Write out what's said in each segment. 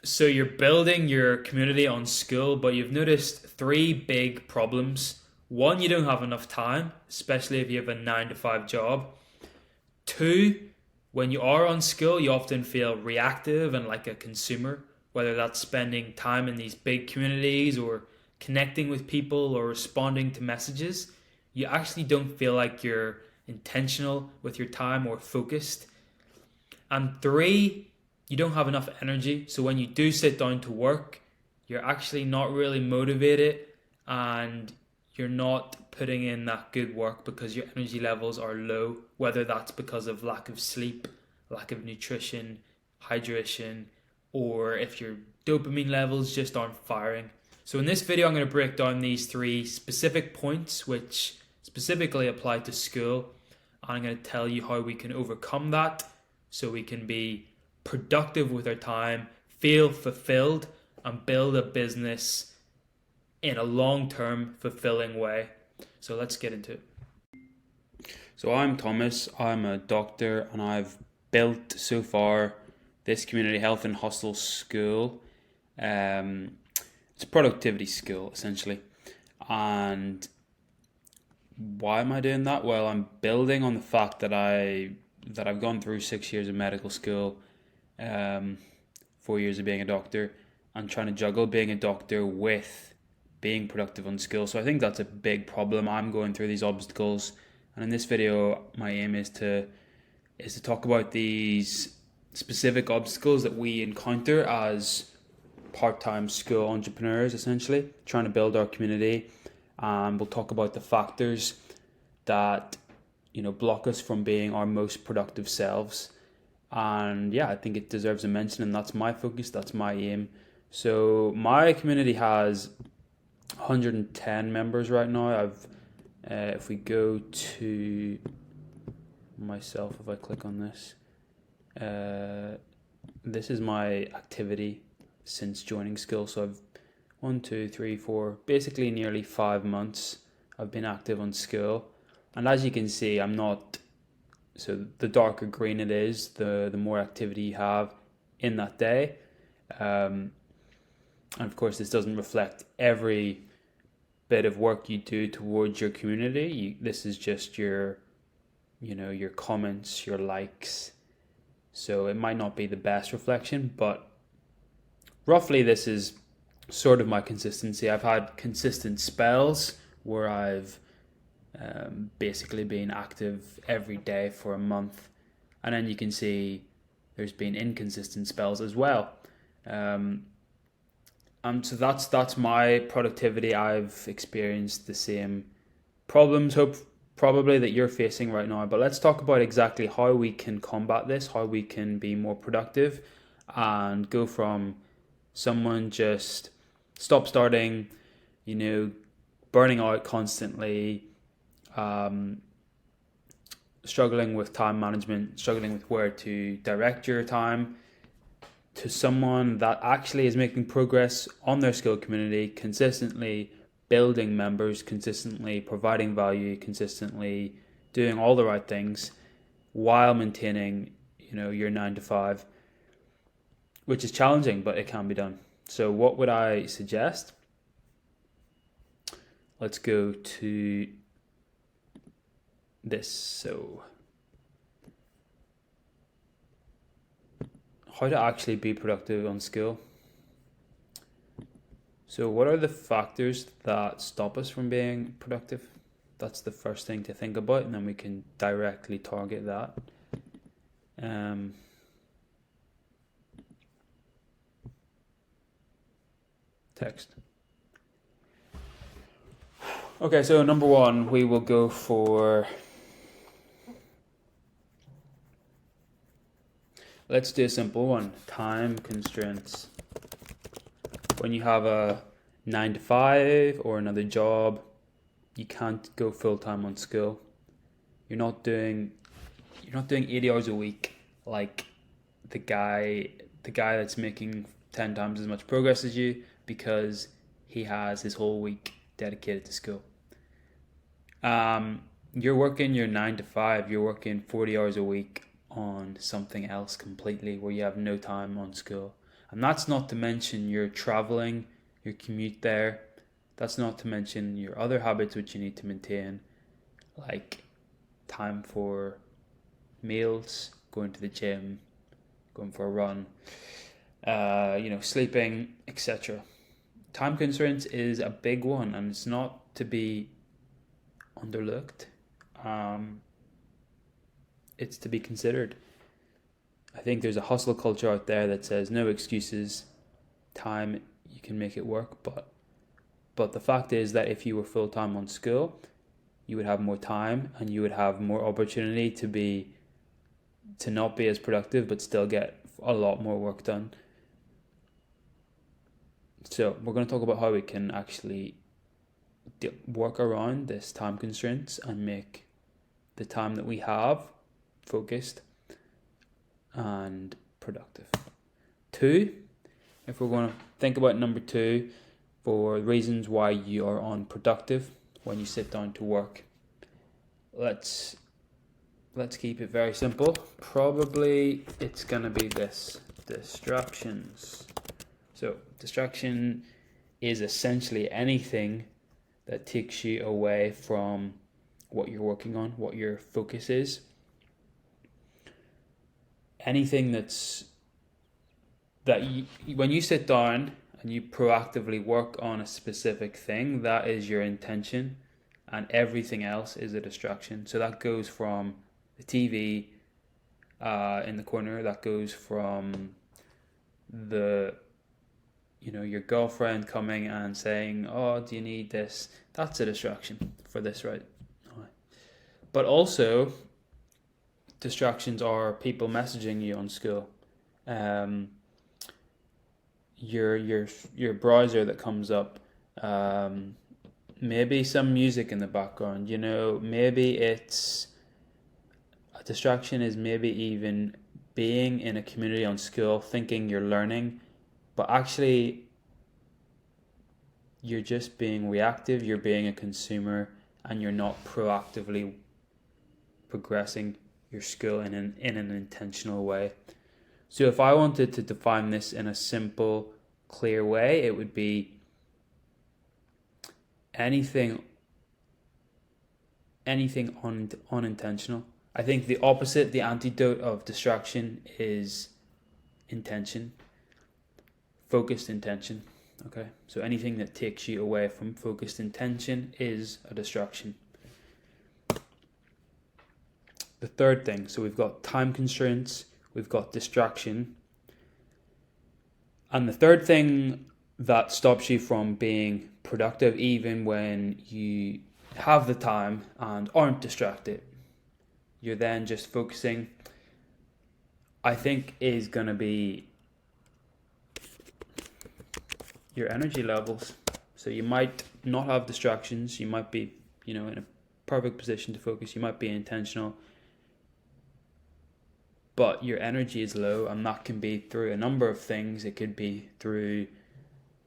So you're building your community on Skool, but you've noticed three big problems. One, you don't have enough time, especially if you have a 9 to 5 job. Two, when you are on Skool, you often feel reactive and like a consumer, whether that's spending time in these big communities or connecting with people or responding to messages. You actually don't feel like you're intentional with your time or focused. And three, you don't have enough energy. So when you do sit down to work, you're actually not really motivated and you're not putting in that good work because your energy levels are low, whether that's because of lack of sleep, lack of nutrition, hydration, or if your dopamine levels just aren't firing. So in this video, I'm going to break down these three specific points which specifically apply to Skool. I'm going to tell you how we can overcome that so we can be productive with our time, feel fulfilled, and build a business in a long-term fulfilling way. So let's get into it. So I'm Thomas, I'm a doctor, and I've built so far this community health and hustle school. It's a productivity school essentially. And why am I doing that? Well, I'm building on the fact that I've gone through 6 years of medical school, 4 years of being a doctor, and trying to juggle being a doctor with being productive on Skool. So I think that's a big problem. I'm going through these obstacles, and in this video, my aim is to talk about these specific obstacles that we encounter as part-time school entrepreneurs, essentially trying to build our community. We'll talk about the factors that block us from being our most productive selves. And yeah, I think it deserves a mention, and that's my focus, that's my aim. So my community has 110 members right now. If we go to myself, if I click on this, this is my activity since joining Skool. So I've 1, 2, 3, 4, basically nearly 5 months I've been active on Skool. And as you can see, so the darker green it is, the more activity you have in that day. And of course, this doesn't reflect every bit of work you do towards your community. This is just your comments, your likes. So it might not be the best reflection, but roughly this is sort of my consistency. I've had consistent spells where I've basically been active every day for a month, and then you can see there's been inconsistent spells as well. So that's my productivity. I've experienced the same problems, probably that you're facing right now. But let's talk about exactly how we can combat this, how we can be more productive, and go from someone just starting, burning out constantly, struggling with time management, struggling with where to direct your time, to someone that actually is making progress on their Skool community, consistently building members, consistently providing value, consistently doing all the right things while maintaining, your 9 to 5, which is challenging, but it can be done. So what would I suggest? Let's go to this. So how to actually be productive on Skool. So what are the factors that stop us from being productive? That's the first thing to think about, and then we can directly target that. Text. Okay, so number one, we will go for, let's do a simple one, time constraints. When you have a 9 to 5 or another job, you can't go full time on Skool. You're not doing 80 hours a week like the guy that's making 10 times as much progress as you, because he has his whole week dedicated to Skool. You're working your 9 to 5, you're working 40 hours a week on something else completely where you have no time on Skool. And that's not to mention your traveling, your commute there. That's not to mention your other habits which you need to maintain, like time for meals, going to the gym, going for a run, sleeping, etc. Time constraints is a big one, and it's not to be underlooked. It's to be considered. I think there's a hustle culture out there that says no excuses, time, you can make it work, but the fact is that if you were full time on Skool, you would have more time and you would have more opportunity to not be as productive but still get a lot more work done. So we're going to talk about how we can actually work around this time constraints and make the time that we have focused and productive. 2, if we're going to think about number 2 for reasons why you are unproductive when you sit down to work, let's keep it very simple. Probably it's going to be this: distractions. So distraction is essentially anything that takes you away from what you're working on, what your focus is. Anything when you sit down and you proactively work on a specific thing, that is your intention, and everything else is a distraction. So that goes from the TV in the corner, that goes from your girlfriend coming and saying, "Oh, do you need this?" That's a distraction for this, right? But also, distractions are people messaging you on Skool. Your browser that comes up. Maybe some music in the background. Maybe it's a distraction is maybe even being in a community on Skool, thinking you're learning, but actually you're just being reactive. You're being a consumer, and you're not proactively progressing your skill in an intentional way. So if I wanted to define this in a simple, clear way, it would be anything unintentional. I think the opposite, the antidote of distraction is intention, focused intention. Okay, so anything that takes you away from focused intention is a distraction. The third thing, so we've got time constraints, we've got distraction. And the third thing that stops you from being productive even when you have the time and aren't distracted, you're then just focusing, I think is going to be your energy levels. So you might not have distractions, you might be, in a perfect position to focus, you might be intentional, but your energy is low, and that can be through a number of things. It could be through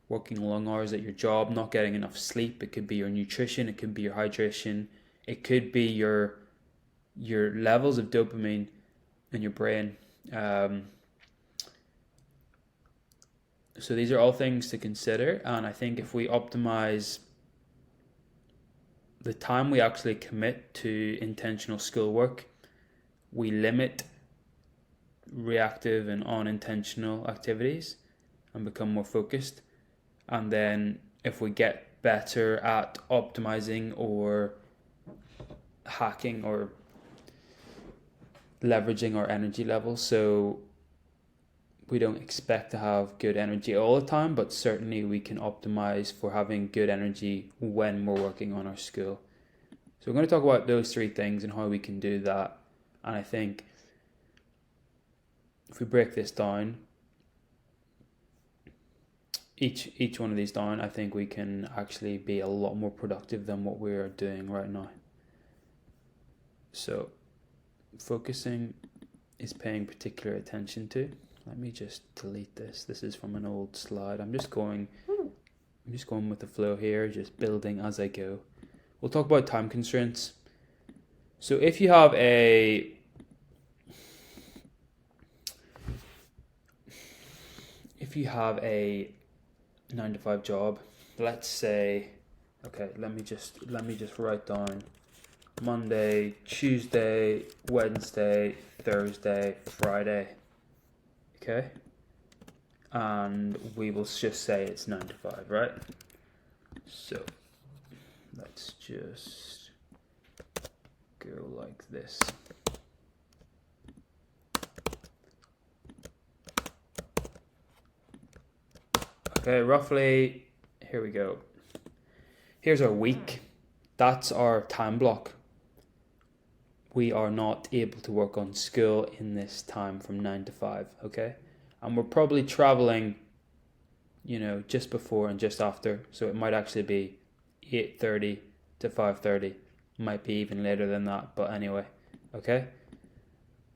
working long hours at your job, not getting enough sleep. It could be your nutrition. It could be your hydration. It could be your levels of dopamine in your brain. So these are all things to consider, and I think if we optimize the time we actually commit to intentional skill work, we limit reactive and unintentional activities and become more focused. And then if we get better at optimizing or hacking or leveraging our energy levels, so we don't expect to have good energy all the time, but certainly we can optimize for having good energy when we're working on our skill. So we're going to talk about those 3 things and how we can do that. And I think if we break this down, each one of these down, I think we can actually be a lot more productive than what we are doing right now. So focusing is paying particular attention to. Let me just delete this. This is from an old slide. I'm just going with the flow here, just building as I go. We'll talk about time constraints. So if you have if you have a 9 to 5 job, let's say, okay, let me just write down Monday, Tuesday, Wednesday, Thursday, Friday. Okay, and we will just say it's 9 to 5, right? So let's just go like this. Okay, roughly, here we go. Here's our week. That's our time block. We are not able to work on Skool in this time from 9 to 5, okay? And we're probably traveling, just before and just after. So it might actually be 8:30 to 5:30. Might be even later than that, but anyway, okay?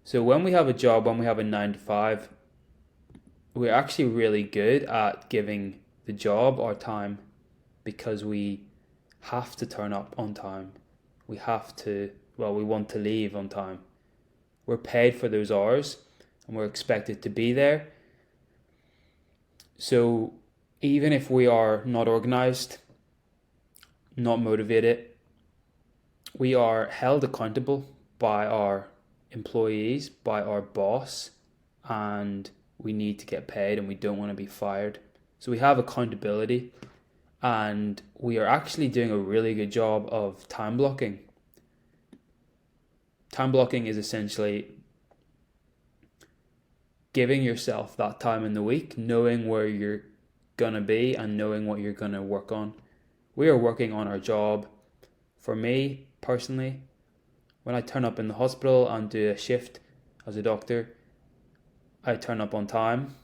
So when we have a job, when we have a 9 to 5, we're actually really good at giving the job our time because we have to turn up on time. We want to leave on time. We're paid for those hours and we're expected to be there. So even if we are not organized, not motivated, we are held accountable by our employees, by our boss, and we need to get paid and we don't want to be fired. So we have accountability and we are actually doing a really good job of time blocking. Time blocking is essentially giving yourself that time in the week, knowing where you're going to be and knowing what you're going to work on. We are working on our job. For me, personally, when I turn up in the hospital and do a shift as a doctor, I turn up on time.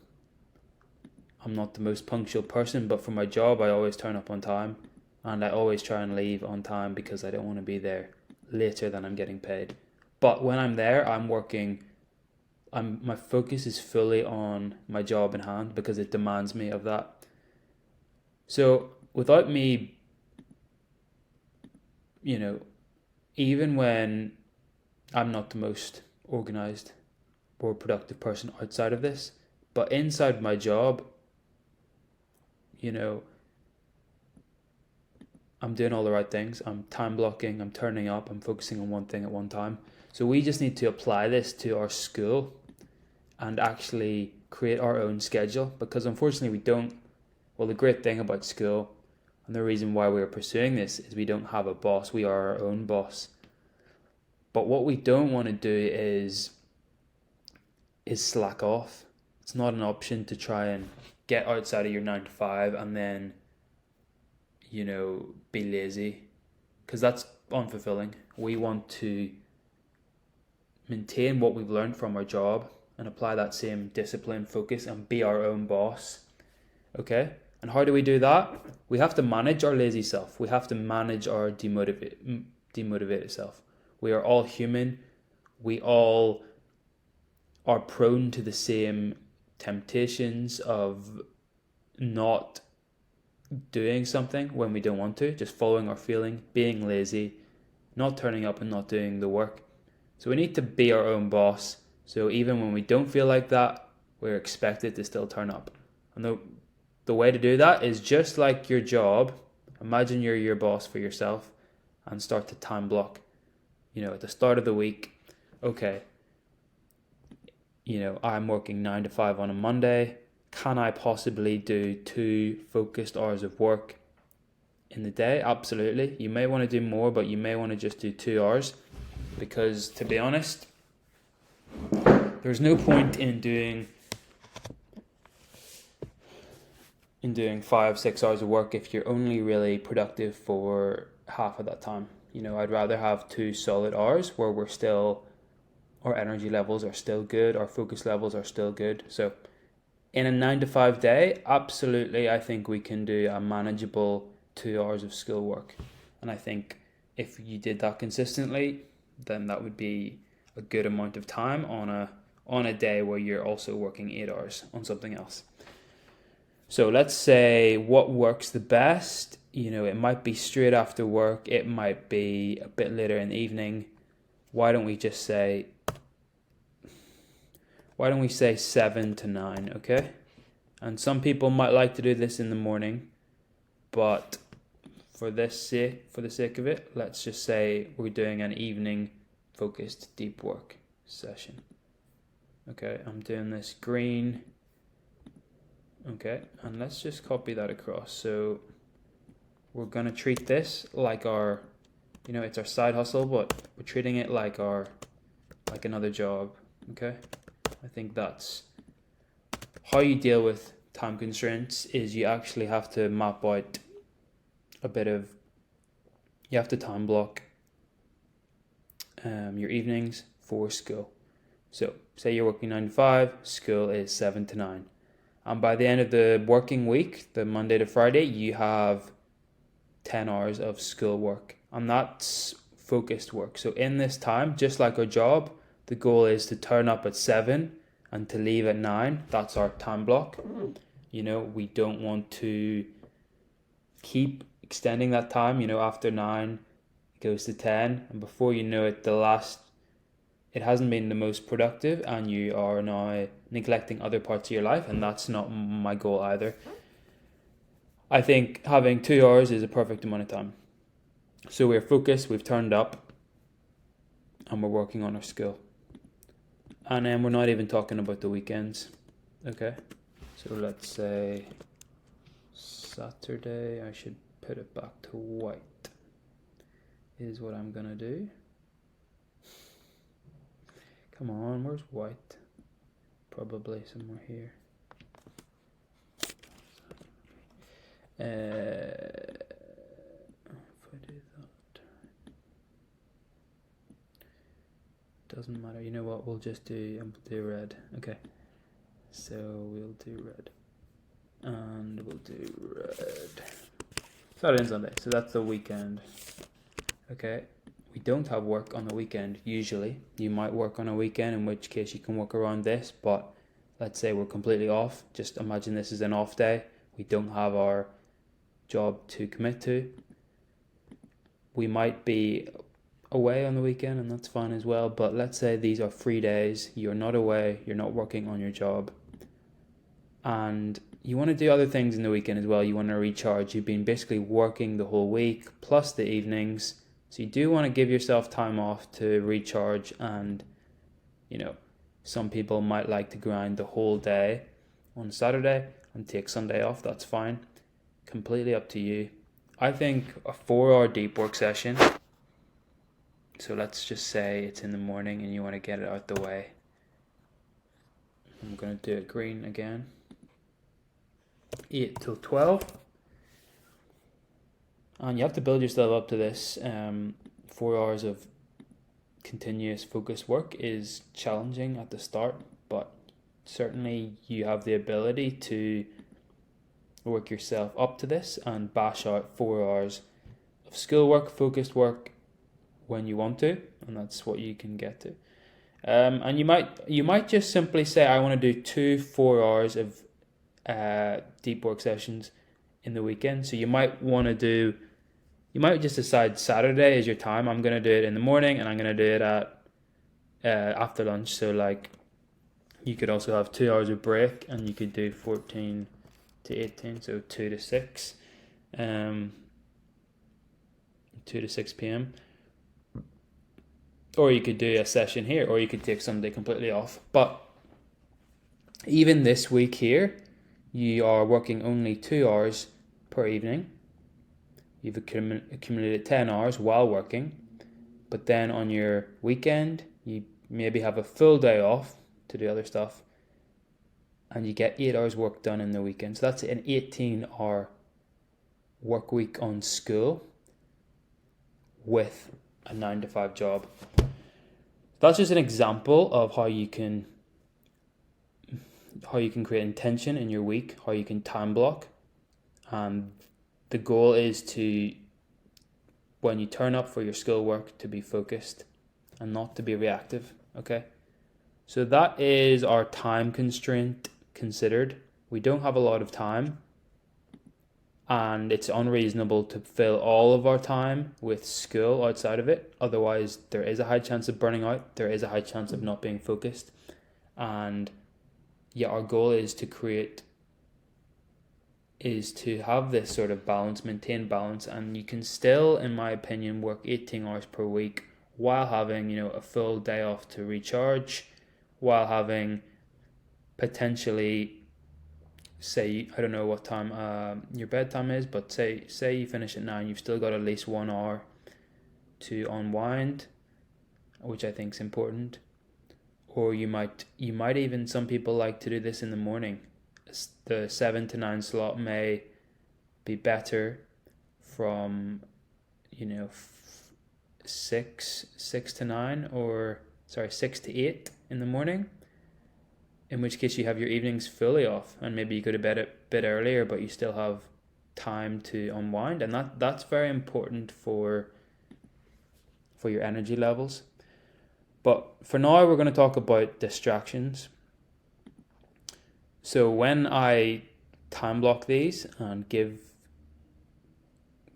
I'm not the most punctual person, but for my job, I always turn up on time. And I always try and leave on time because I don't want to be there later than I'm getting paid. But when I'm there, my focus is fully on my job in hand because it demands me of that. So without me, even when I'm not the most organized or productive person outside of this, but inside my job, I'm doing all the right things. I'm time blocking, I'm turning up, I'm focusing on one thing at one time. So we just need to apply this to our school and actually create our own schedule because unfortunately we don't. Well, the great thing about Skool and the reason why we're pursuing this is we don't have a boss. We are our own boss. But what we don't want to do is slack off. It's not an option to try and get outside of your 9 to 5 and then, be lazy because that's unfulfilling. We want to maintain what we've learned from our job and apply that same discipline, focus, and be our own boss. Okay? And how do we do that? We have to manage our lazy self. We have to manage our demotivated self. We are all human. We all are prone to the same temptations of not doing something when we don't want to, just following our feeling, being lazy, not turning up and not doing the work. So we need to be our own boss. So even when we don't feel like that, we're expected to still turn up. And the way to do that is just like your job. Imagine you're your boss for yourself and start to time block. At the start of the week, okay, I'm working 9 to 5 on a Monday. Can I possibly do 2 focused hours of work in the day? Absolutely. You may want to do more, but you may want to just do 2 hours because, to be honest, there's no point in doing 5-6 hours of work if you're only really productive for half of that time. I'd rather have 2 solid hours where our energy levels are still good, our focus levels are still good. So in a 9 to 5 day, absolutely, I think we can do a manageable 2 hours of Skool work. And I think if you did that consistently, then that would be a good amount of time on a day where you're also working 8 hours on something else. So let's say what works the best. It might be straight after work. It might be a bit later in the evening. Why don't we say 7 to 9, okay? And some people might like to do this in the morning, but for the sake of it, let's just say we're doing an evening focused deep work session. Okay, I'm doing this green. Okay, and let's just copy that across. So we're gonna treat this like our, it's our side hustle, but we're treating it like another job. Okay, I think that's how you deal with time constraints. Is you actually have to map out you have to time block your evenings for school. So say you're working 9 to 5, school is 7 to 9. And by the end of the working week, the Monday to Friday, you have 10 hours of school work. And that's focused work. So in this time, just like our job, the goal is to turn up at 7 and to leave at 9. That's our time block. We don't want to keep extending that time. After 9, it goes to 10. And before you know it, it hasn't been the most productive, and you are now neglecting other parts of your life, and that's not my goal either. I think having 2 hours is a perfect amount of time. So we're focused, we've turned up, and we're working on our skill. And then we're not even talking about the weekends. Okay, so let's say Saturday, I should put it back to white, is what I'm gonna do. Come on, where's white? Probably somewhere here. If I do that, doesn't matter. You know what? We'll do red. Okay. So we'll do red, and we'll do red. Saturday and Sunday. So that's the weekend. Okay. We don't have work on the weekend usually. You might work on a weekend, in which case you can work around this, but let's say we're completely off. Just imagine this is an off day. We don't have our job to commit to. We might be away on the weekend, and that's fine as well, but let's say these are free days. You're not away, you're not working on your job, and you want to do other things in the weekend as well. You want to recharge. You've been basically working the whole week plus the evenings. So you do want to give yourself time off to recharge, and some people might like to grind the whole day on Saturday and take Sunday off. That's fine. Completely up to you. I think a 4-hour deep work session, so let's just say it's in the morning and you want to get it out the way. I'm going to do it green again. 8 till 12. And you have to build yourself up to this. 4 hours of continuous focused work is challenging at the start, but certainly you have the ability to work yourself up to this and bash out 4 hours of schoolwork, focused work when you want to, and that's what you can get to. And you might just simply say, I want to do 2 4 hours of deep work sessions in the weekend. So you might just decide Saturday is your time. I'm going to do it in the morning, and I'm going to do it at after lunch. So you could also have 2 hours of break, and you could do 14 to 18, so 2 to 6, 2 to 6 p.m. Or you could do a session here, or you could take Sunday completely off. But even this week here, you are working only 2 hours per evening. You've accumulated 10 hours while working, but then on your weekend, you maybe have a full day off to do other stuff, and you get 8 hours work done in the weekend. So that's an 18-hour work week on school with a 9 to 5 job. That's just an example of how you can create intention in your week, how you can time block. And the goal is to, when you turn up for your schoolwork, to be focused and not to be reactive. Okay, so that is our time constraint considered. We don't have a lot of time, and it's unreasonable to fill all of our time with school outside of it. Otherwise, there is a high chance of burning out. There is a high chance of not being focused. And yeah, our goal is to create is to have this sort of balance, maintain balance, and you can still, in my opinion, work 18 hours per week while having, a full day off to recharge, while having potentially, say, I don't know what time your bedtime is, but say you finish at 9, you've still got at least 1 hour to unwind, which I think is important. Or you might even, some people like to do this in the morning. The 7 to 9 slot may be better from 6 to 9, or 6 to 8 in the morning, in which case you have your evenings fully off, and maybe you go to bed a bit earlier, but you still have time to unwind, and that's very important for your energy levels. But for now, we're going to talk about distractions. So when I time block these and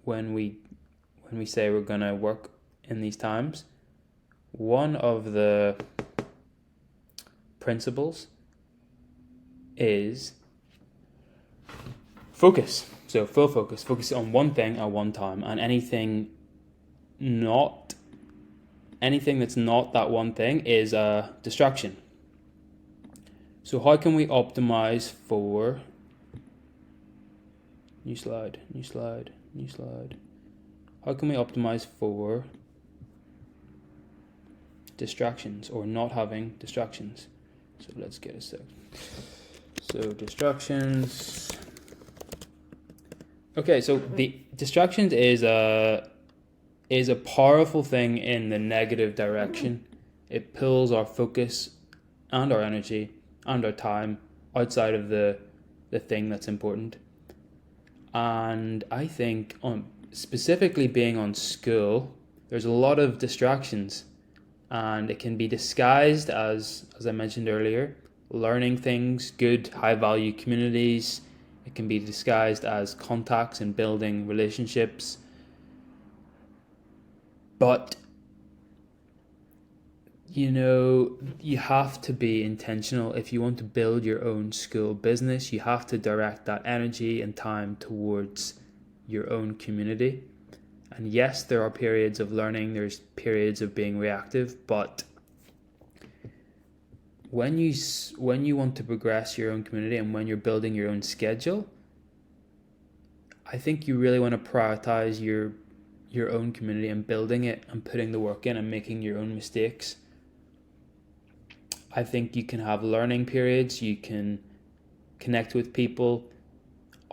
when we say we're going to work in these times, one of the principles is focus. So full focus on one thing at one time, and anything that's not that one thing is a distraction. So how can we optimize for new slide? How can we optimize for distractions, or not having distractions? So let's get a sec. So distractions. Okay, so the distractions is a powerful thing in the negative direction. It pulls our focus and our energy and our time outside of the thing that's important. And I think specifically being on Skool, there's a lot of distractions, and it can be disguised as I mentioned earlier, learning things, good high value communities. It can be disguised as contacts and building relationships. But you have to be intentional. If you want to build your own Skool business, you have to direct that energy and time towards your own community. And yes, there are periods of learning, there's periods of being reactive, but when you want to progress your own community and when you're building your own schedule, I think you really want to prioritize your own community and building it and putting the work in and making your own mistakes. I think you can have learning periods, you can connect with people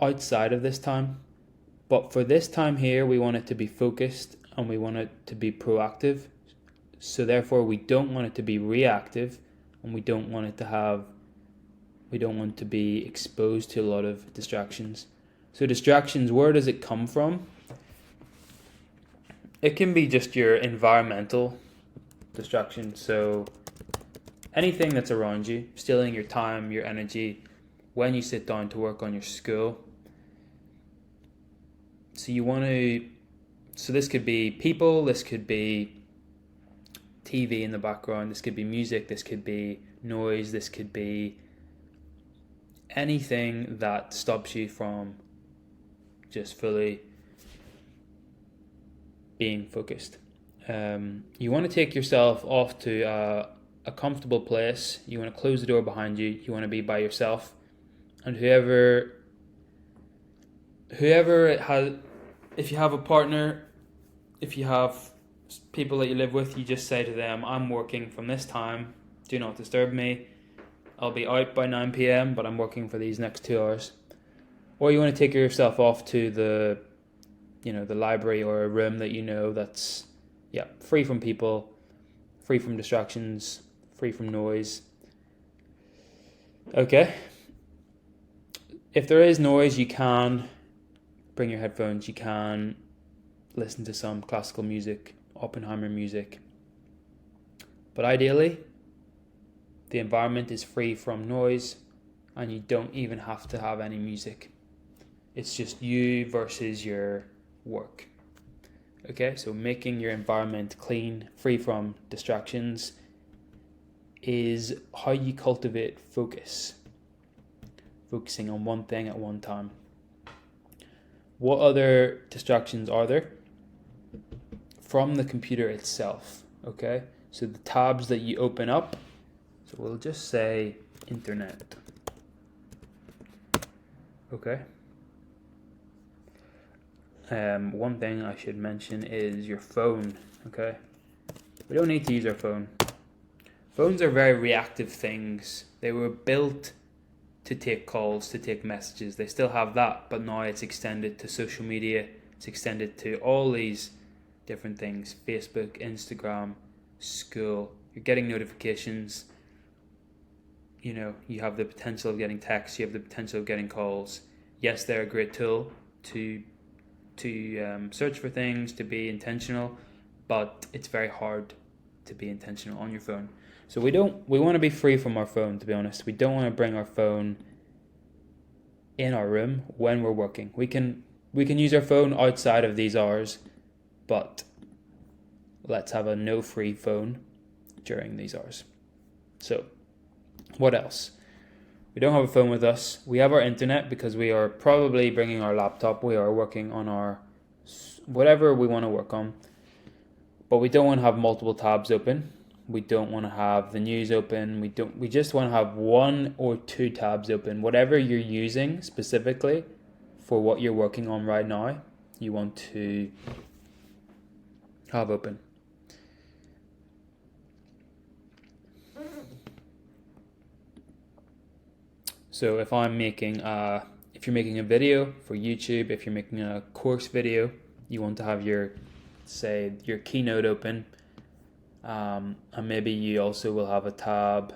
outside of this time. But for this time here, we want it to be focused and we want it to be proactive. So therefore, we don't want it to be reactive, and we don't want to be exposed to a lot of distractions. So distractions, where does it come from? It can be just your environmental distractions. So anything that's around you, stealing your time, your energy, when you sit down to work on your Skool. So this could be people, this could be TV in the background, this could be music, this could be noise, this could be anything that stops you from just fully being focused. You want to take yourself off to a comfortable place. You want to close the door behind you. You want to be by yourself. And whoever it has, if you have a partner, if you have people that you live with, you just say to them, I'm working from this time, do not disturb me. I'll be out by 9 p.m, but I'm working for these next 2 hours. Or you want to take yourself off to the library or a room that that's free from people, free from distractions, free from noise. Okay. If there is noise, you can bring your headphones, you can listen to some classical music, Oppenheimer music. But ideally, the environment is free from noise and you don't even have to have any music. It's just you versus your work. Okay, so making your environment clean, free from distractions, is how you cultivate focus. Focusing on one thing at one time. What other distractions are there? From the computer itself, okay? So the tabs that you open up, so we'll just say internet, okay? One thing I should mention is your phone, okay? We don't need to use our phone. Phones are very reactive things. They were built to take calls, to take messages. They still have that, but now it's extended to social media. It's extended to all these different things. Facebook, Instagram, Skool. You're getting notifications. You know, you have the potential of getting texts. You have the potential of getting calls. Yes, they're a great tool to search for things, to be intentional, but it's very hard to be intentional on your phone. So we want to be free from our phone, to be honest. We don't want to bring our phone in our room when we're working. We can use our phone outside of these hours, but let's have a no free phone during these hours. So what else? We don't have a phone with us. We have our internet because we are probably bringing our laptop. We are working on our whatever we want to work on, but we don't want to have multiple tabs open. We don't want to have the news open. We just want to have 1 or 2 tabs open. Whatever you're using specifically for what you're working on right now, you want to have open. So if you're making a video for YouTube, if you're making a course video, you want to have your keynote open. And maybe you also will have a tab.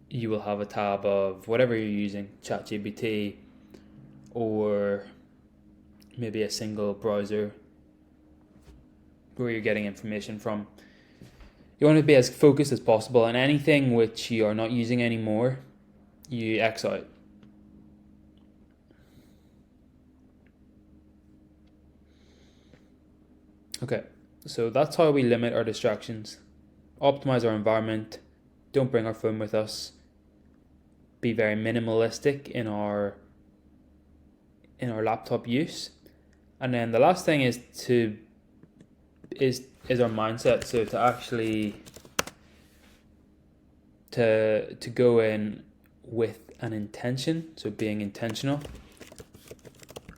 You will have a tab of whatever you're using, ChatGPT, or maybe a single browser where you're getting information from. You want to be as focused as possible, and anything which you are not using anymore, you X out. Okay, so that's how we limit our distractions. Optimize our environment. Don't bring our phone with us. Be very minimalistic in our laptop use. And then the last thing is our mindset. So to actually to go in with an intention, so being intentional.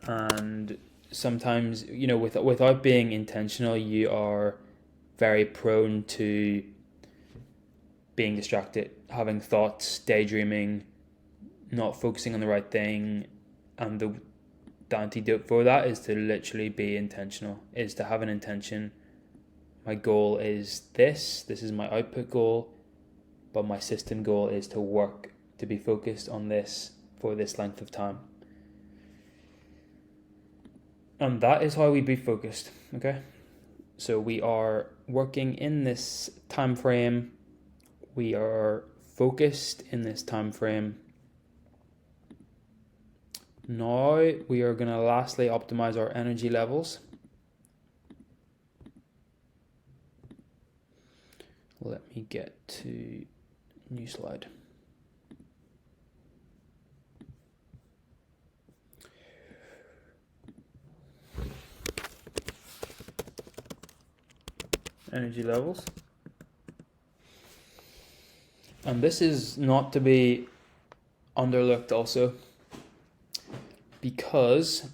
And sometimes, you know, without being intentional, you are very prone to being distracted, having thoughts, daydreaming, not focusing on the right thing. And the antidote for that is to literally be intentional, is to have an intention. My goal is this is my output goal, but my system goal is to work, to be focused on this for this length of time. And that is how we be focused, okay? So we are working in this time frame. We are focused in this time frame. Now we are going to lastly optimize our energy levels. Let me get to new slide. Energy levels. And this is not to be underlooked also, because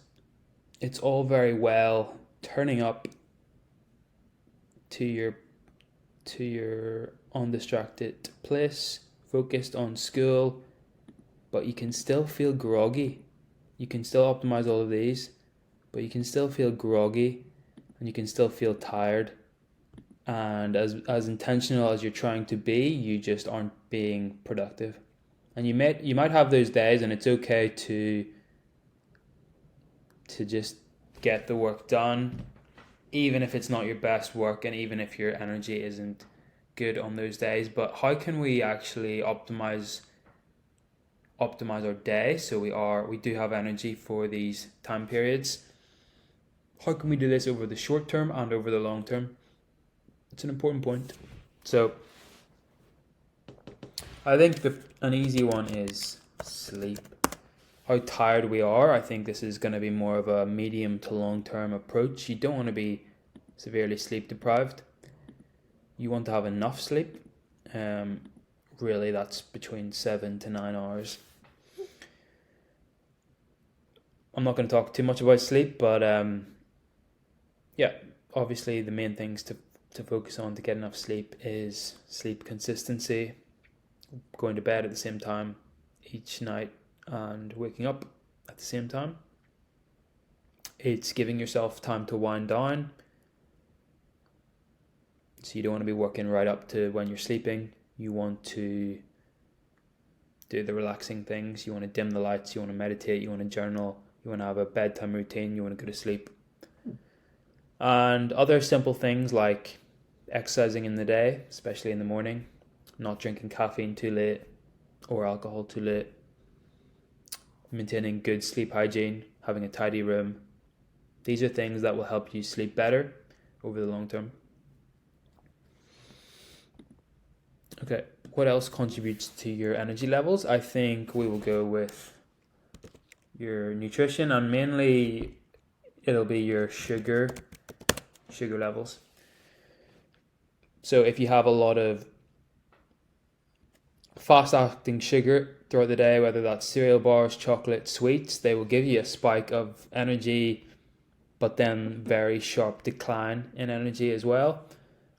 it's all very well turning up to your undistracted place, focused on school, but you can still feel groggy. You can still optimize all of these, but you can still feel groggy and you can still feel tired. And as intentional as you're trying to be, you just aren't being productive. And you might have those days, and it's okay to just get the work done, even if it's not your best work and even if your energy isn't good on those days. But how can we actually optimize our day so we do have energy for these time periods? How can we do this over the short term and over the long term? It's an important point. So I think an easy one is sleep. how tired we are. I think this is going to be more of a medium to long term approach. You don't want to be severely sleep deprived. You want to have enough sleep. Really, that's between 7 to 9 hours. I'm not going to talk too much about sleep, but yeah, obviously the main things to focus on to get enough sleep is sleep consistency, going to bed at the same time each night and waking up at the same time. It's giving yourself time to wind down, so you don't want to be working right up to when you're sleeping. You want to do the relaxing things. You want to dim the lights, you want to meditate, you want to journal, you want to have a bedtime routine, you want to go to sleep. And other simple things like exercising in the day, especially in the morning, not drinking caffeine too late or alcohol too late, maintaining good sleep hygiene, having a tidy room. These are things that will help you sleep better over the long term. Okay, what else contributes to your energy levels? I think we will go with your nutrition, and mainly it'll be your sugar levels. So if you have a lot of fast-acting sugar throughout the day, whether that's cereal bars, chocolate, sweets, they will give you a spike of energy, but then very sharp decline in energy as well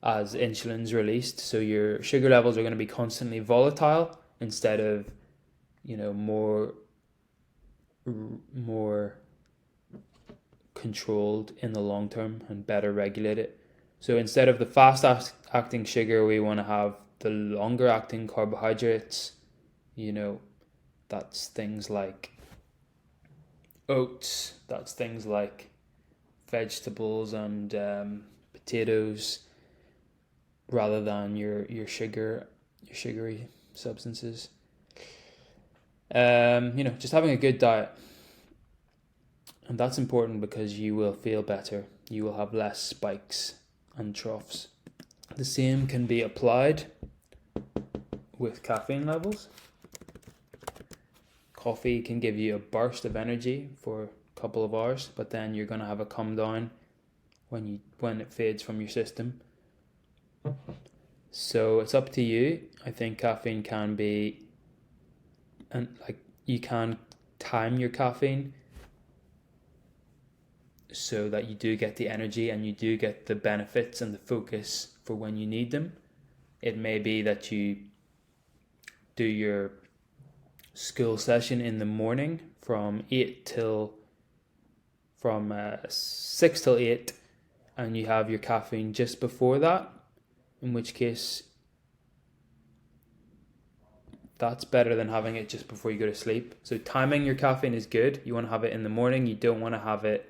as insulin's released. So your sugar levels are going to be constantly volatile instead of, more controlled in the long term and better regulated. So instead of the fast acting sugar, we want to have the longer acting carbohydrates. That's things like oats, that's things like vegetables and potatoes, rather than your sugary substances. Just having a good diet. And that's important because you will feel better. You will have less spikes and troughs. The same can be applied with caffeine levels. Coffee can give you a burst of energy for a couple of hours, but then you're going to have a come down when it fades from your system. So it's up to you. I think caffeine can be, and you can time your caffeine so that you do get the energy and you do get the benefits and the focus for when you need them. It may be that you do your school session in the morning from 6 till 8, and you have your caffeine just before that, in which case that's better than having it just before you go to sleep. So timing your caffeine is good. You want to have it in the morning. You don't want to have it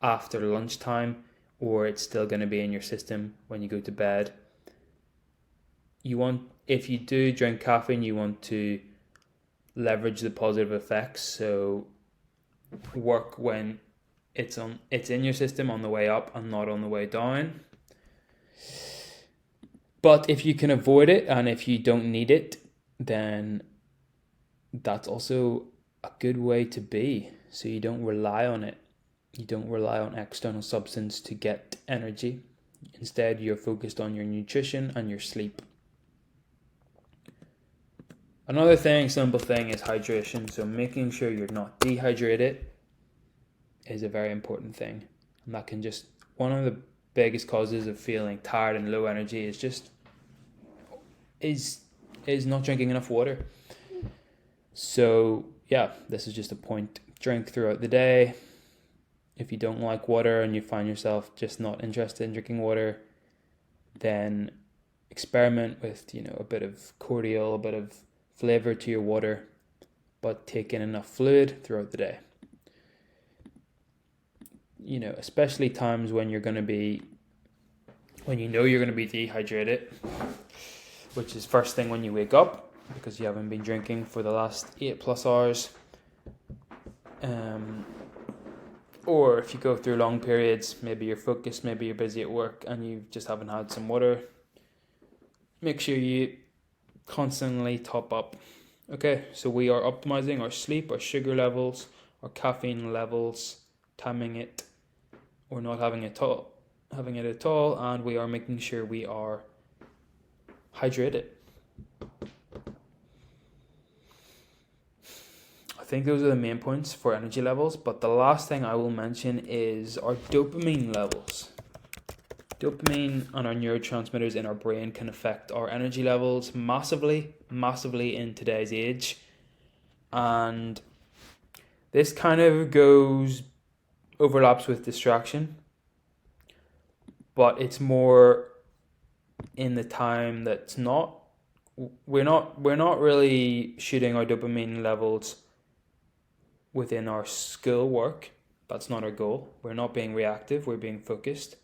after lunchtime, or it's still going to be in your system when you go to bed. If you do drink caffeine, you want to leverage the positive effects. So work when it's in your system on the way up and not on the way down. But if you can avoid it and if you don't need it, then that's also a good way to be. So you don't rely on it. You don't rely on external substance to get energy. Instead, you're focused on your nutrition and your sleep. Another simple thing is hydration. So making sure you're not dehydrated is a very important thing. And that can one of the biggest causes of feeling tired and low energy is not drinking enough water. So yeah, this is just a point. Drink throughout the day. If you don't like water and you find yourself just not interested in drinking water, then experiment with, a bit of cordial, a bit of flavor to your water, but take in enough fluid throughout the day. Especially times when you're going to be dehydrated, which is first thing when you wake up because you haven't been drinking for the last 8+ hours. Or if you go through long periods, maybe you're focused, maybe you're busy at work and you just haven't had some water, make sure you constantly top up Okay, so we are optimizing our sleep, our sugar levels, our caffeine levels, timing it, or not having it at all, and we are making sure we are hydrated. I think those are the main points for energy levels, but the last thing I will mention is our dopamine levels. Dopamine and our neurotransmitters in our brain can affect our energy levels massively in today's age. And this kind of overlaps with distraction, but it's more in the time that's not. We're not really shooting our dopamine levels within our school work. That's not our goal. We're not being reactive, we're being focused.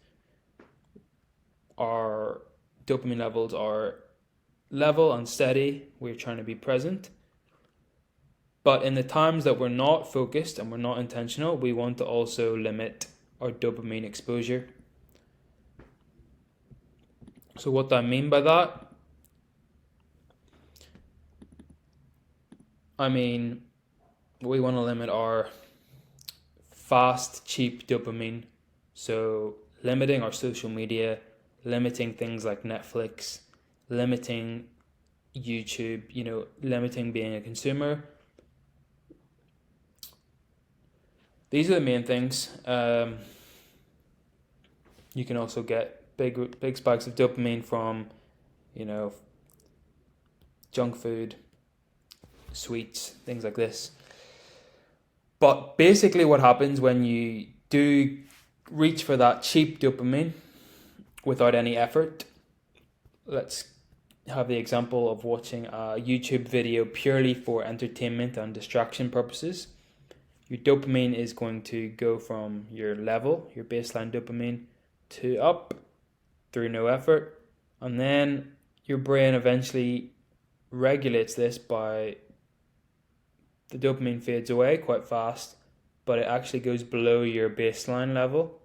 Our dopamine levels are level and steady. We're trying to be present. But in the times that we're not focused and we're not intentional, we want to also limit our dopamine exposure. So what do I mean by that? I mean, we want to limit our fast, cheap dopamine. So limiting our social media, limiting things like Netflix, limiting YouTube, limiting being a consumer. These are the main things. You can also get big spikes of dopamine from, junk food, sweets, things like this. But basically what happens when you do reach for that cheap dopamine without any effort, let's have the example of watching a YouTube video purely for entertainment and distraction purposes. Your dopamine is going to go from your baseline dopamine, to up through no effort. And then your brain eventually regulates this by the dopamine fades away quite fast, but it actually goes below your baseline level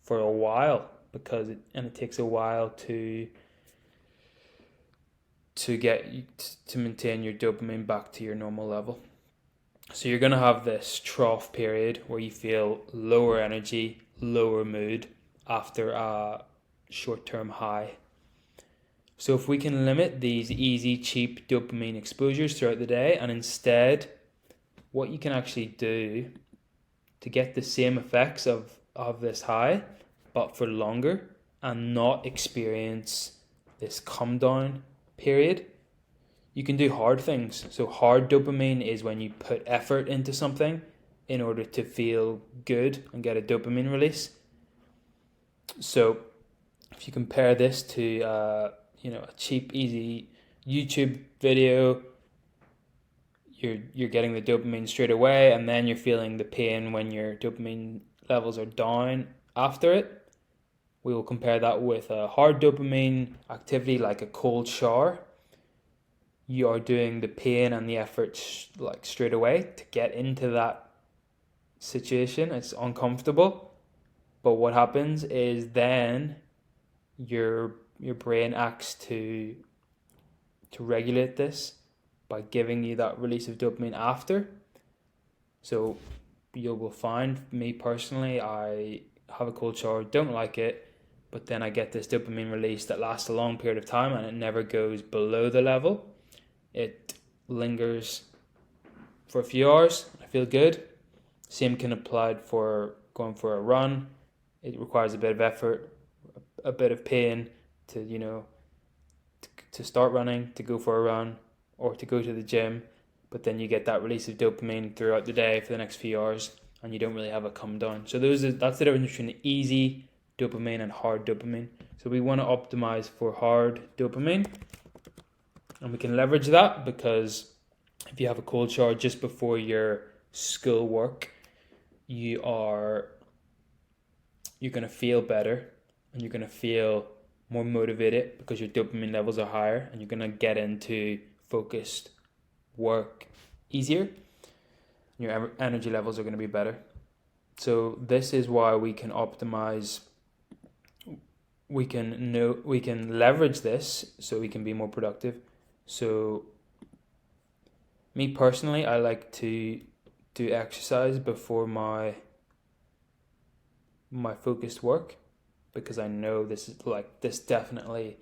for a while it takes a while to maintain your dopamine back to your normal level. So you're going to have this trough period where you feel lower energy, lower mood after a short-term high. So if we can limit these easy, cheap dopamine exposures throughout the day, and instead what you can actually do to get the same effects of this high, but for longer, and not experience this come down period, you can do hard things. So hard dopamine is when you put effort into something in order to feel good and get a dopamine release. So if you compare this to a cheap, easy YouTube video, you're getting the dopamine straight away, and then you're feeling the pain when your dopamine levels are down after it. We will compare that with a hard dopamine activity like a cold shower. You are doing the pain and the effort like straight away to get into that situation. It's uncomfortable, but what happens is then your brain acts to regulate this by giving you that release of dopamine after. So you will find, me personally, I have a cold shower, don't like it, but then I get this dopamine release that lasts a long period of time and it never goes below the level. It lingers for a few hours. I feel good. Same can apply for going for a run. It requires a bit of effort, a bit of pain to start running, to go for a run, or to go to the gym. But then you get that release of dopamine throughout the day for the next few hours, and you don't really have a come down. So that's the difference between easy dopamine and hard dopamine. So we want to optimize for hard dopamine. And we can leverage that because if you have a cold shower just before your school work, you're going to feel better and you're going to feel more motivated because your dopamine levels are higher, and you're going to get into focused work easier. Your energy levels are going to be better. So this is why we can optimize. We can leverage this so we can be more productive. So Me personally, I like to do exercise before my focused work, because I know this definitely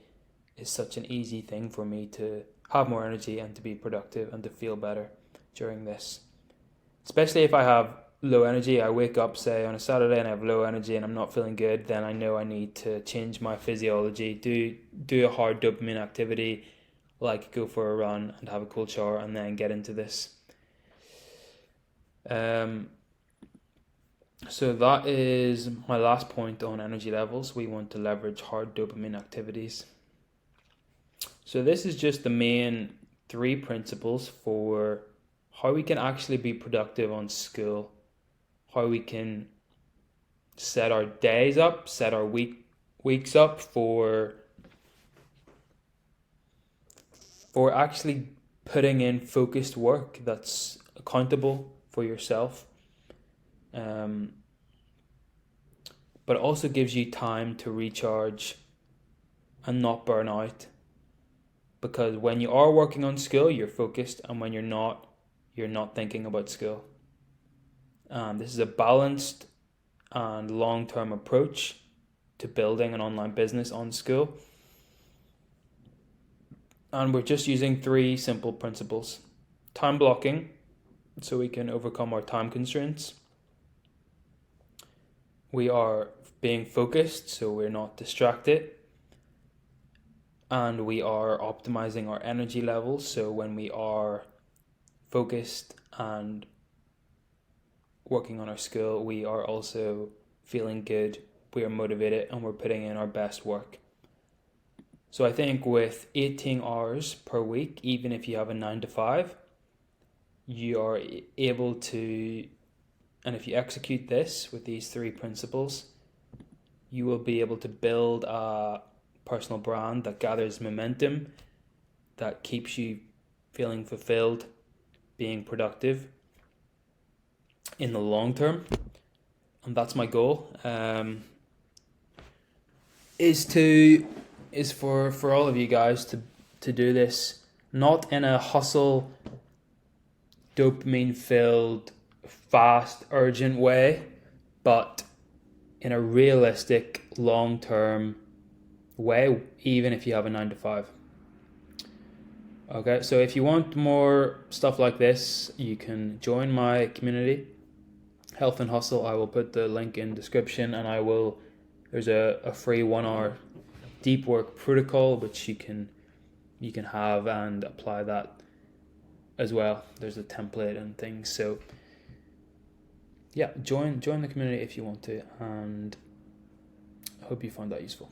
is such an easy thing for me to have more energy and to be productive and to feel better during this. Especially if I have low energy, I wake up, say, on a Saturday and I have low energy and I'm not feeling good, then I know I need to change my physiology, do a hard dopamine activity, like go for a run and have a cold shower and then get into this. So that is my last point on energy levels. We want to leverage hard dopamine activities. So this is just the main 3 principles for how we can actually be productive on Skool, how we can set our days up, set our weeks up for actually putting in focused work that's accountable for yourself. But it also gives you time to recharge and not burn out. Because when you are working on Skool, you're focused, and when you're not thinking about Skool. This is a balanced and long-term approach to building an online business on Skool. And we're just using 3 simple principles. Time blocking, so we can overcome our time constraints. We are being focused, so we're not distracted. And we are optimizing our energy levels, so when we are focused and working on our Skool, we are also feeling good, we are motivated, and we're putting in our best work. So I think with 18 hours per week, even if you have a 9 to 5, you are able to, and if you execute this with these 3 principles, you will be able to build a personal brand that gathers momentum, that keeps you feeling fulfilled, being productive in the long term. And that's my goal. Is for all of you guys to do this not in a hustle, dopamine filled, fast, urgent way, but in a realistic, long term way, even if you have a 9 to 5. Okay, so if you want more stuff like this, you can join my community, Health and Hustle. I will put the link in description, and there's a free 1 hour deep work protocol which you can have and apply that as well. There's a template and things. So yeah, join the community if you want to, and I hope you found that useful.